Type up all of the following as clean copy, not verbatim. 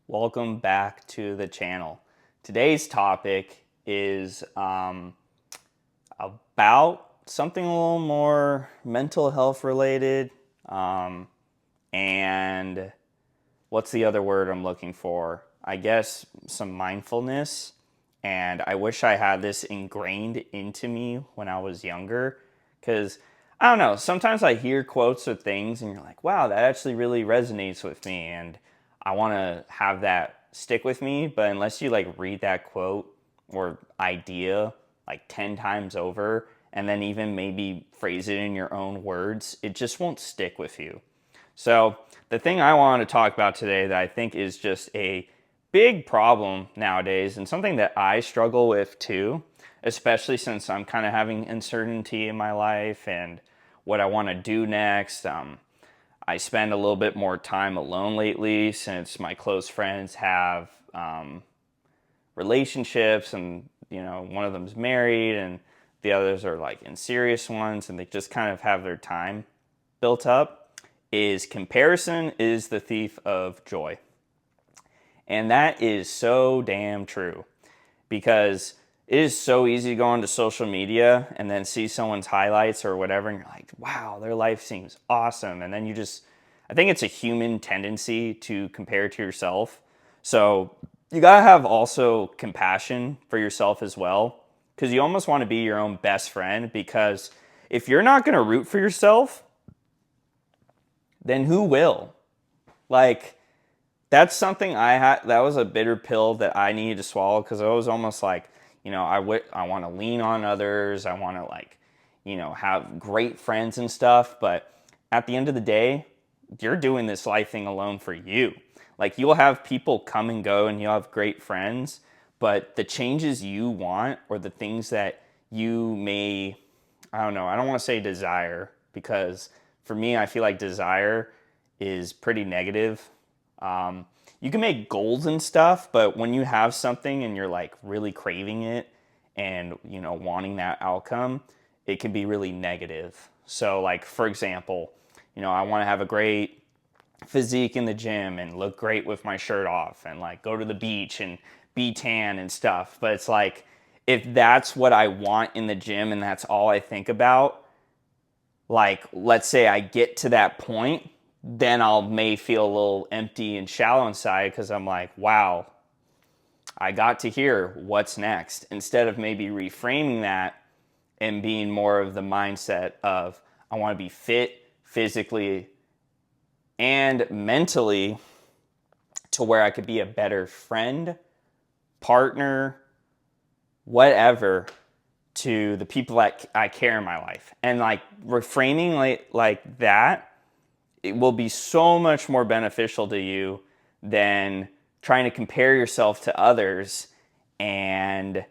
Welcome back to the channel. Today's topic is about something a little more mental health related. Um, and what's the other word I'm looking for? I guess some mindfulness. And I wish I had this ingrained into me when I was younger. Because I don't know, sometimes I hear quotes or things and you're like, wow, that actually really resonates with me. And I want to have that stick with me. But unless you like read that quote or idea like 10 times over and then even maybe phrase it in your own words, it just won't stick with you. So, the thing I want to talk about today that I think is just a big problem nowadays and something that I struggle with too, especially since I'm kind of having uncertainty in my life and what I want to do next. I spend a little bit more time alone lately since my close friends have relationships and, one of them's married and the others are like in serious ones and they just kind of have their time built up. Is comparison is the thief of joy. And that is so damn true because it is so easy to go onto social media and then see someone's highlights or whatever and you're like, wow, their life seems awesome. And then I think it's a human tendency to compare to yourself. So you gotta have also compassion for yourself as well because you almost want to be your own best friend because if you're not gonna root for yourself, then who will? Like, that's something I had. That was a bitter pill that I needed to swallow because I was almost like, I want to lean on others. I want to like, have great friends and stuff. But at the end of the day, you're doing this life thing alone for you. Like you'll have people come and go, and you'll have great friends. But the changes you want, or the things that you may, I don't know. I don't want to say desire because for me, I feel like desire is pretty negative. You can make goals and stuff, but when you have something and you're like really craving it and wanting that outcome, it can be really negative. So like for example, I want to have a great physique in the gym and look great with my shirt off and like go to the beach and be tan and stuff. But it's like if that's what I want in the gym and that's all I think about, like let's say I get to that point, then I'll may feel a little empty and shallow inside because I'm like, wow, I got to hear what's next. Instead of maybe reframing that and being more of the mindset of I want to be fit physically and mentally to where I could be a better friend, partner, whatever to the people that I care in my life. And like reframing like that, it will be so much more beneficial to you than trying to compare yourself to others. And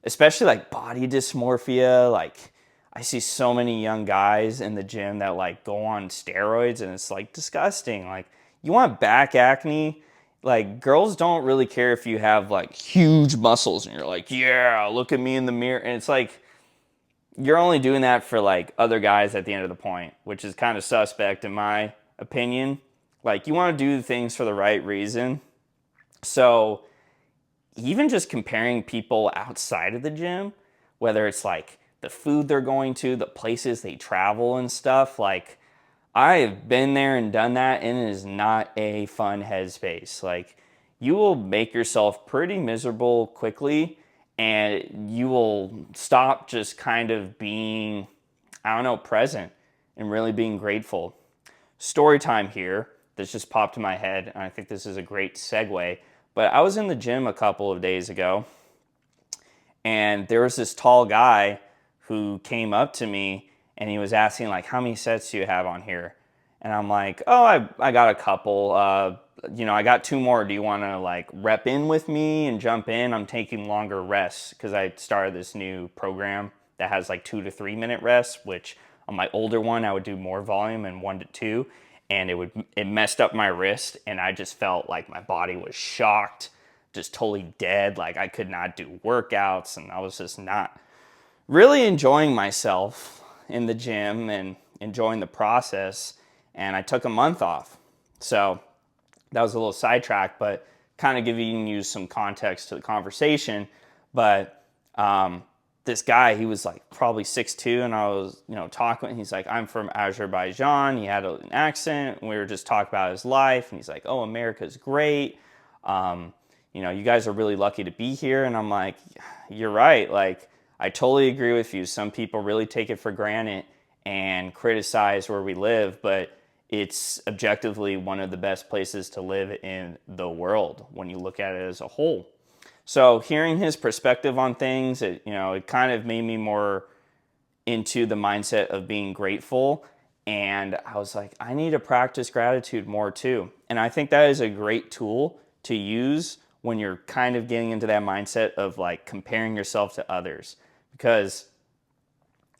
especially like body dysmorphia, like I see so many young guys in the gym that like go on steroids and it's like disgusting. Like you want back acne, like girls don't really care if you have like huge muscles and you're like, yeah, look at me in the mirror. And it's like you're only doing that for like other guys at the end of the point, which is kind of suspect in my opinion. Like you want to do things for the right reason. So even just comparing people outside of the gym, whether it's like the food they're going to, the places they travel and stuff, like I've been there and done that and it is not a fun headspace. Like you will make yourself pretty miserable quickly and you will stop just kind of being, I don't know, present and really being grateful. Story time here that's just popped in my head, and I think this is a great segue. But I was in the gym a couple of days ago, and there was this tall guy who came up to me and he was asking like, how many sets do you have on here? And I'm like, oh, I got a couple. I got two more. Do you want to like rep in with me and jump in? I'm taking longer rests because I started this new program that has like 2 to 3 minute rests, which on my older one, I would do more volume and 1 to 2. And it messed up my wrist and I just felt like my body was shocked, just totally dead. Like I could not do workouts and I was just not really enjoying myself in the gym and enjoying the process. And I took a month off. So that was a little sidetrack, but kind of giving you some context to the conversation. But this guy, he was like probably 6'2", and I was, talking. He's like, I'm from Azerbaijan. He had an accent. And we were just talking about his life, and he's like, oh, America's great. You guys are really lucky to be here. And I'm like, you're right. Like, I totally agree with you. Some people really take it for granted and criticize where we live, but it's objectively one of the best places to live in the world when you look at it as a whole. So hearing his perspective on things, it kind of made me more into the mindset of being grateful. And I was like, I need to practice gratitude more too. And I think that is a great tool to use when you're kind of getting into that mindset of like comparing yourself to others, because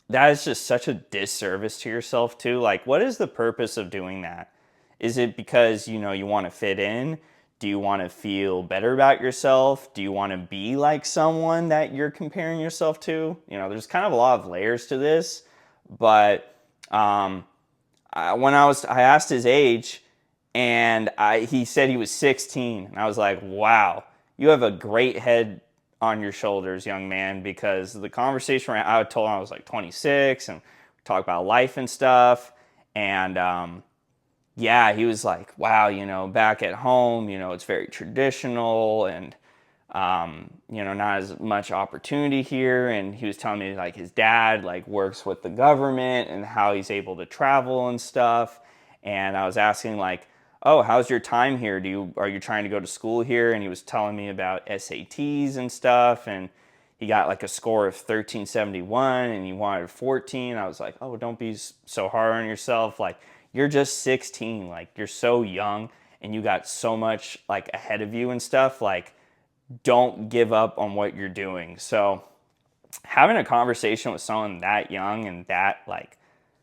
that is just such a disservice to yourself too. Like, what is the purpose of doing that? Is it because, you want to fit in? Do you want to feel better about yourself? Do you want to be like someone that you're comparing yourself to? There's kind of a lot of layers to this, but when I asked his age, and he said he was 16, and I was like, wow, you have a great head on your shoulders, young man, because the conversation I told him I was like 26, and we talked about life and stuff, and yeah, he was like, wow, back at home, it's very traditional, and not as much opportunity here. And he was telling me like his dad like works with the government and how he's able to travel and stuff. And I was asking like, oh, how's your time here? Are you trying to go to school here? And he was telling me about SATs and stuff, and he got like a score of 1371 and he wanted 14. I was like, oh, don't be so hard on yourself. Like, you're just 16. Like, you're so young and you got so much like ahead of you and stuff. Like, don't give up on what you're doing. So having a conversation with someone that young and that like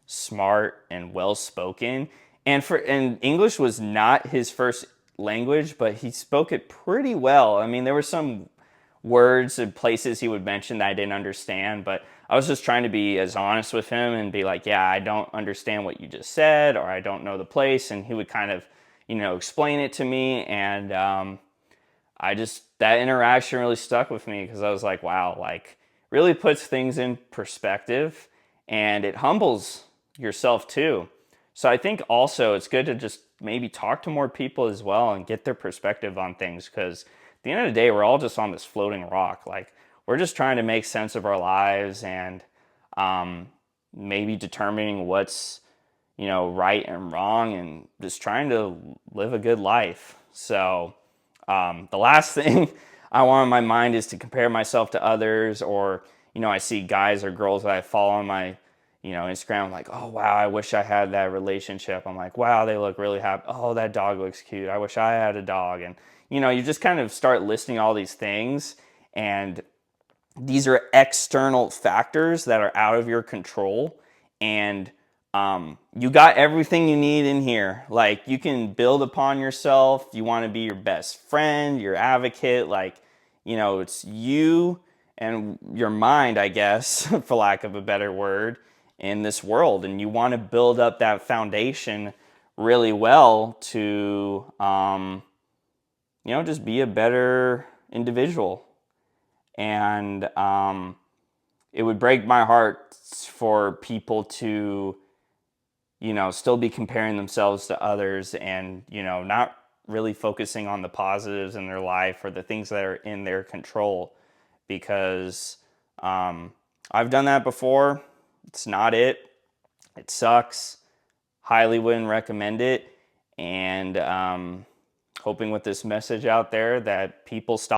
smart and well spoken, and English was not his first language, but he spoke it pretty well. I mean, there were some words and places he would mention that I didn't understand, but I was just trying to be as honest with him and be like, yeah, I don't understand what you just said, or I don't know the place. And he would kind of, explain it to me. And that interaction really stuck with me, because I was like, wow, like, really puts things in perspective, and it humbles yourself too. So I think also it's good to just maybe talk to more people as well and get their perspective on things, because at the end of the day, we're all just on this floating rock. Like, we're just trying to make sense of our lives, and maybe determining what's, right and wrong, and just trying to live a good life. So the last thing I want in my mind is to compare myself to others, or, I see guys or girls that I follow on my, Instagram. I'm like, oh, wow, I wish I had that relationship. I'm like, wow, they look really happy. Oh, that dog looks cute. I wish I had a dog. And, you just kind of start listing all these things. And these are external factors that are out of your control. And you got everything you need in here. Like, you can build upon yourself. You want to be your best friend, your advocate. Like, it's you and your mind, I guess, for lack of a better word, in this world. And you want to build up that foundation really well to, just be a better individual. And it would break my heart for people to, still be comparing themselves to others, and, not really focusing on the positives in their life or the things that are in their control. Because I've done that before. It's not it. It sucks. Highly wouldn't recommend it. And hoping with this message out there that people stop